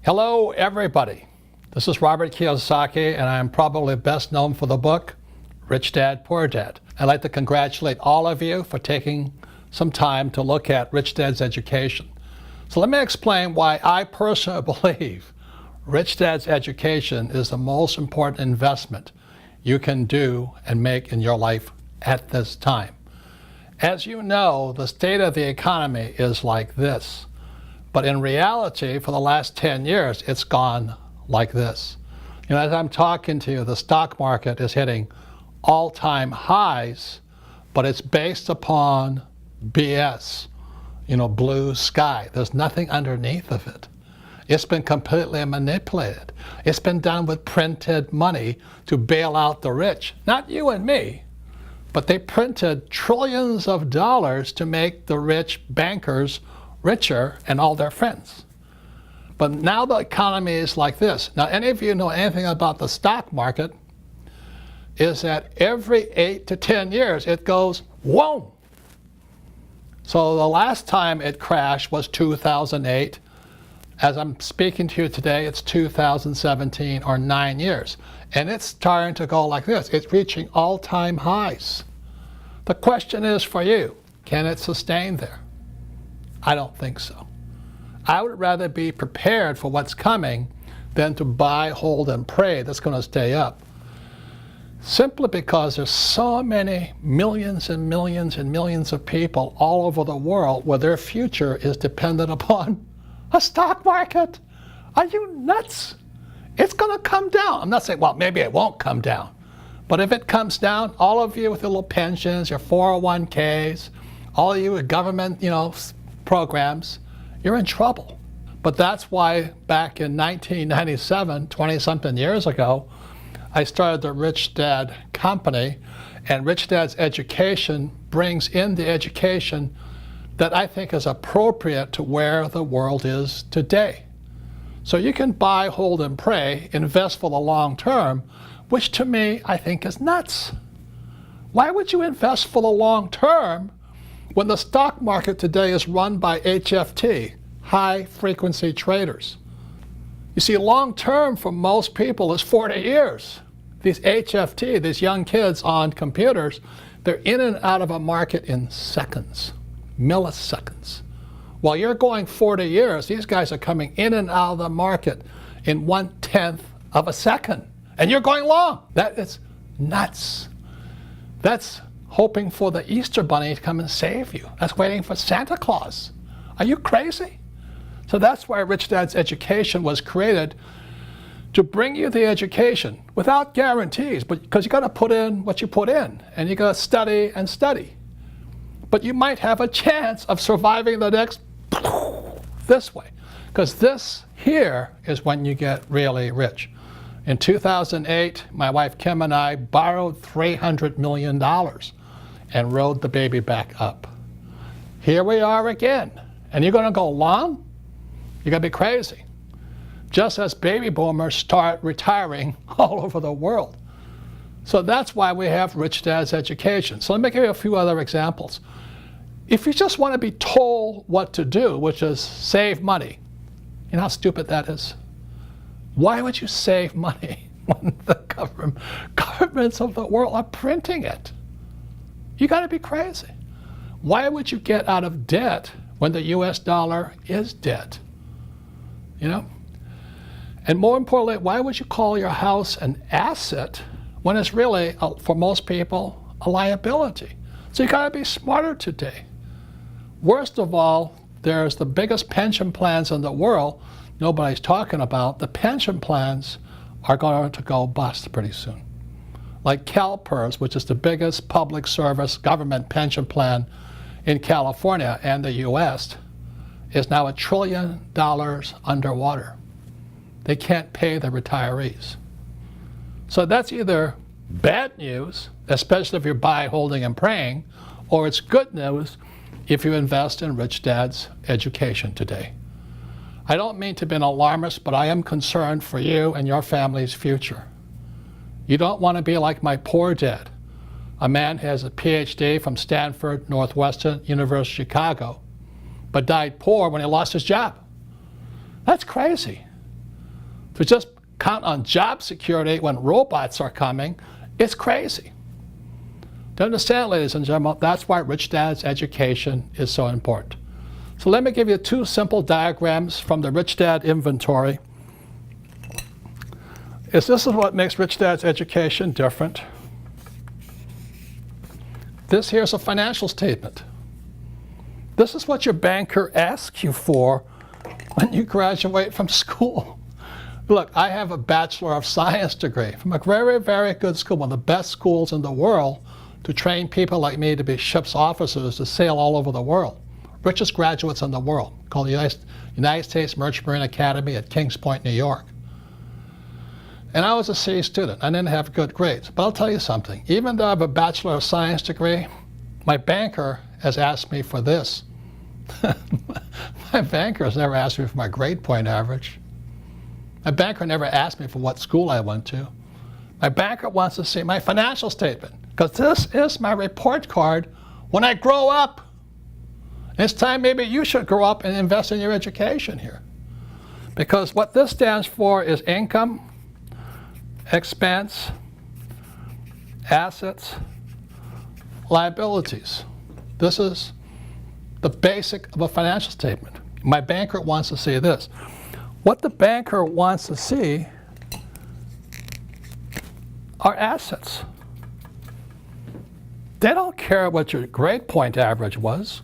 Hello, everybody. This is Robert Kiyosaki, and I am probably best known for the book, Rich Dad, Poor Dad. I'd like to congratulate all of you for taking some time to look at Rich Dad's education. So let me explain why I personally believe Rich Dad's education is the most important investment you can do and make in your life at this time. As you know, the state of the economy is like this. But in reality, for the last 10 years, it's gone like this. You know, as I'm talking to you, the stock market is hitting all-time highs, but it's based upon BS, blue sky. There's nothing underneath of it. It's been completely manipulated. It's been done with printed money to bail out the rich. Not you and me, but they printed trillions of dollars to make the rich bankers richer and all their friends. But now the economy is like this. Now, any of you know anything about the stock market is that every 8 to 10 years it goes, whoa. So the last time it crashed was 2008. As I'm speaking to you today, it's 2017, or 9 years. And it's starting to go like this. It's reaching all-time highs. The question is for you, can it sustain there? I don't think so. I would rather be prepared for what's coming than to buy, hold, and pray that's going to stay up. Simply because there's so many millions and millions and millions of people all over the world where their future is dependent upon a stock market. Are you nuts? It's going to come down. I'm not saying, well, maybe it won't come down. But if it comes down, all of you with your little pensions, your 401ks, all of you with government, programs, you're in trouble. But that's why back in 1997, 20-something years ago, I started the Rich Dad Company, and Rich Dad's education brings in the education that I think is appropriate to where the world is today. So you can buy, hold, and pray, invest for the long term, which to me, I think is nuts. Why would you invest for the long term when the stock market today is run by HFT, high-frequency traders? You see, long-term for most people is 40 years. These HFT, these young kids on computers, they're in and out of a market in seconds, milliseconds. While you're going 40 years, these guys are coming in and out of the market in 1/10 of a second. And you're going long. That is nuts. That's hoping for the Easter Bunny to come and save you. That's waiting for Santa Claus. Are you crazy? So that's why Rich Dad's education was created, to bring you the education without guarantees, but because you got to put in what you put in, and you got to study and study. But you might have a chance of surviving the next this way, because this here is when you get really rich. In 2008, my wife Kim and I borrowed $300 million and rode the baby back up. Here we are again. And you're going to go long? You're going to be crazy. Just as baby boomers start retiring all over the world. So that's why we have Rich Dad's education. So let me give you a few other examples. If you just want to be told what to do, which is save money, you know how stupid that is? Why would you save money when the governments of the world are printing it? You got to be crazy. Why would you get out of debt when the US dollar is debt? And more importantly, why would you call your house an asset when it's really, for most people, a liability? So you got to be smarter today. Worst of all, there's the biggest pension plans in the world nobody's talking about. The pension plans are going to go bust pretty soon. Like CalPERS, which is the biggest public service government pension plan in California and the US, is now $1 trillion underwater. They can't pay the retirees. So that's either bad news, especially if you're buy, holding, and praying, or it's good news if you invest in Rich Dad's education today. I don't mean to be an alarmist, but I am concerned for you and your family's future. You don't want to be like my poor dad, a man who has a PhD from Stanford, Northwestern, University of Chicago, but died poor when he lost his job. That's crazy. To just count on job security when robots are coming, it's crazy. To understand, ladies and gentlemen, that's why Rich Dad's education is so important. So let me give you two simple diagrams from the Rich Dad inventory. This is what makes Rich Dad's education different. This here's a financial statement. This is what your banker asks you for when you graduate from school. Look, I have a Bachelor of Science degree from a very, very good school, one of the best schools in the world to train people like me to be ship's officers to sail all over the world. Richest graduates in the world, called the United States Merchant Marine Academy at Kings Point, New York. And I was a C student. I didn't have good grades. But I'll tell you something. Even though I have a Bachelor of Science degree, my banker has asked me for this. My banker has never asked me for my grade point average. My banker never asked me for what school I went to. My banker wants to see my financial statement, because this is my report card when I grow up. It's time maybe you should grow up and invest in your education here. Because what this stands for is income, expense, assets, liabilities. This is the basic of a financial statement. My banker wants to see this. What the banker wants to see are assets. They don't care what your grade point average was.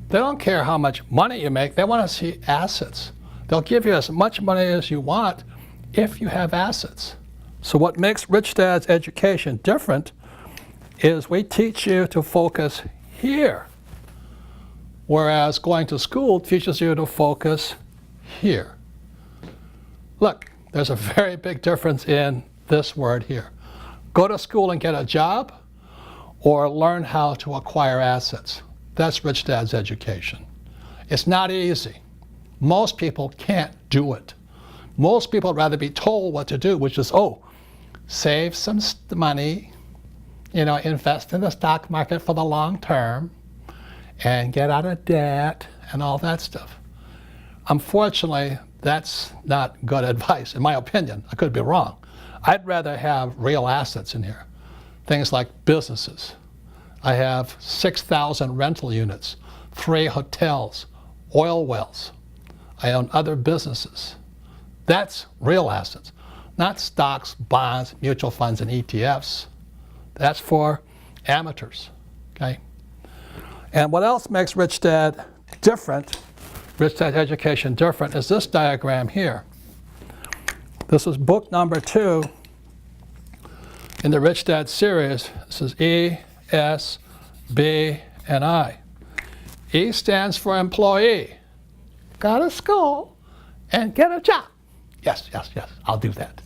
They don't care how much money you make. They want to see assets. They'll give you as much money as you want if you have assets. So what makes Rich Dad's education different is we teach you to focus here, whereas going to school teaches you to focus here. Look, there's a very big difference in this word here. Go to school and get a job, or learn how to acquire assets. That's Rich Dad's education. It's not easy. Most people can't do it. Most people would rather be told what to do, which is, oh, save some money, invest in the stock market for the long term, and get out of debt, and all that stuff. Unfortunately, that's not good advice, in my opinion. I could be wrong. I'd rather have real assets in here. Things like businesses. I have 6,000 rental units, 3 hotels, oil wells. I own other businesses. That's real assets, not stocks, bonds, mutual funds, and ETFs. That's for amateurs, okay? And what else makes Rich Dad different, Rich Dad education different, is this diagram here. This is book number 2 in the Rich Dad series. This is E, S, B, and I. E stands for employee. Go to school and get a job. Yes, I'll do that.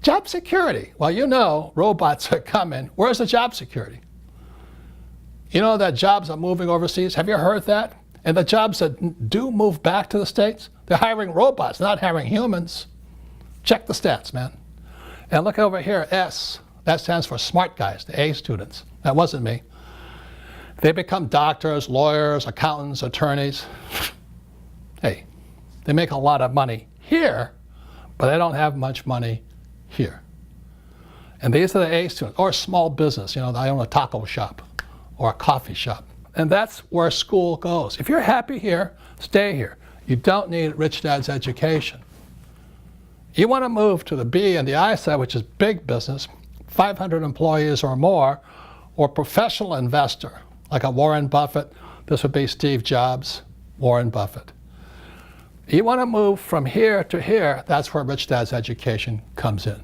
Job security. Well, robots are coming. Where's the job security? You know that jobs are moving overseas? Have you heard that? And the jobs that do move back to the States, they're hiring robots, not hiring humans. Check the stats, man. And look over here, S. That stands for smart guys, the A students. That wasn't me. They become doctors, lawyers, accountants, attorneys. Hey, they make a lot of money here, but they don't have much money here. And these are the A students, or small business. I own a taco shop or a coffee shop. And that's where school goes. If you're happy here, stay here. You don't need Rich Dad's education. You want to move to the B and the I side, which is big business, 500 employees or more, or professional investor, like a Warren Buffett. This would be Steve Jobs, Warren Buffett. You want to move from here to here, that's where Rich Dad's education comes in.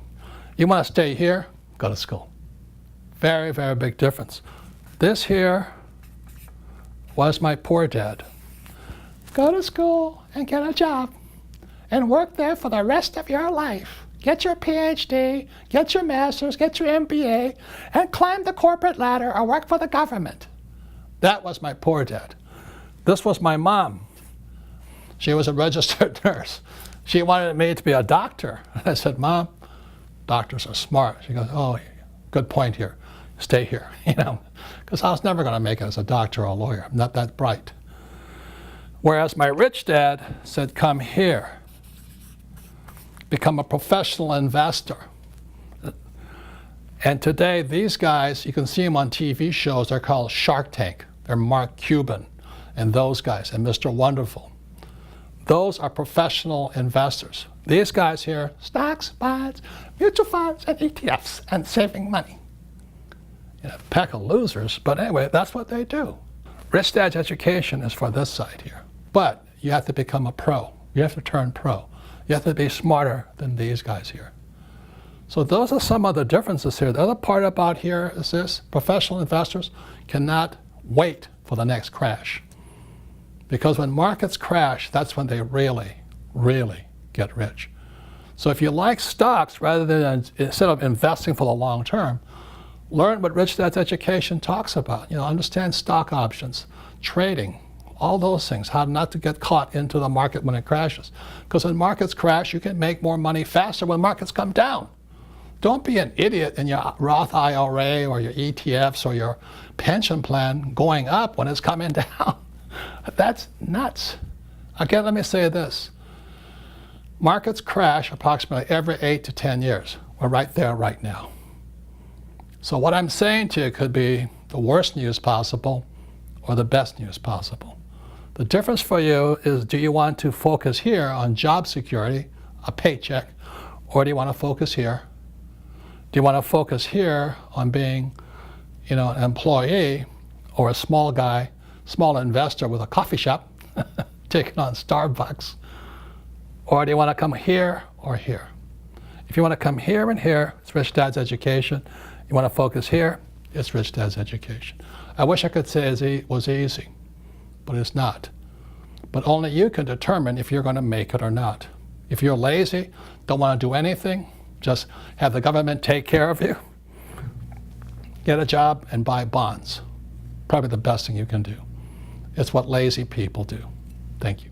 You want to stay here, go to school. Very, very big difference. This here was my poor dad. Go to school and get a job and work there for the rest of your life. Get your PhD, get your master's, get your MBA, and climb the corporate ladder or work for the government. That was my poor dad. This was my mom. She was a registered nurse. She wanted me to be a doctor. I said, Mom, doctors are smart. She goes, oh, good point here. Stay here, because I was never going to make it as a doctor or a lawyer. I'm not that bright. Whereas my rich dad said, come here. become a professional investor. And today, these guys, you can see them on TV shows, they're called Shark Tank. They're Mark Cuban and those guys, and Mr. Wonderful. Those are professional investors. These guys here, stocks, bonds, mutual funds, and ETFs, and saving money. A pack of losers, but anyway, that's what they do. Rich Dad's Education is for this side here. But you have to become a pro. You have to turn pro. You have to be smarter than these guys here. So those are some of the differences here. The other part about here is this: professional investors cannot wait for the next crash. Because when markets crash, that's when they really, really get rich. So if you like stocks, rather than instead of investing for the long term, learn what Rich Dad's Education talks about. Understand stock options, trading, all those things, how not to get caught into the market when it crashes. Because when markets crash, you can make more money faster when markets come down. Don't be an idiot in your Roth IRA or your ETFs or your pension plan going up when it's coming down. That's nuts. Again, let me say this. Markets crash approximately every 8 to 10 years. We're right there right now. So what I'm saying to you could be the worst news possible or the best news possible. The difference for you is, do you want to focus here on job security, a paycheck, or do you want to focus here? Do you want to focus here on being, an employee or a small guy, small investor with a coffee shop, taking on Starbucks? Or do you want to come here or here? If you want to come here and here, it's Rich Dad's Education. You want to focus here, it's Rich Dad's Education. I wish I could say it was easy, but it's not. But only you can determine if you're going to make it or not. If you're lazy, don't want to do anything, just have the government take care of you, get a job and buy bonds. Probably the best thing you can do. It's what lazy people do. Thank you.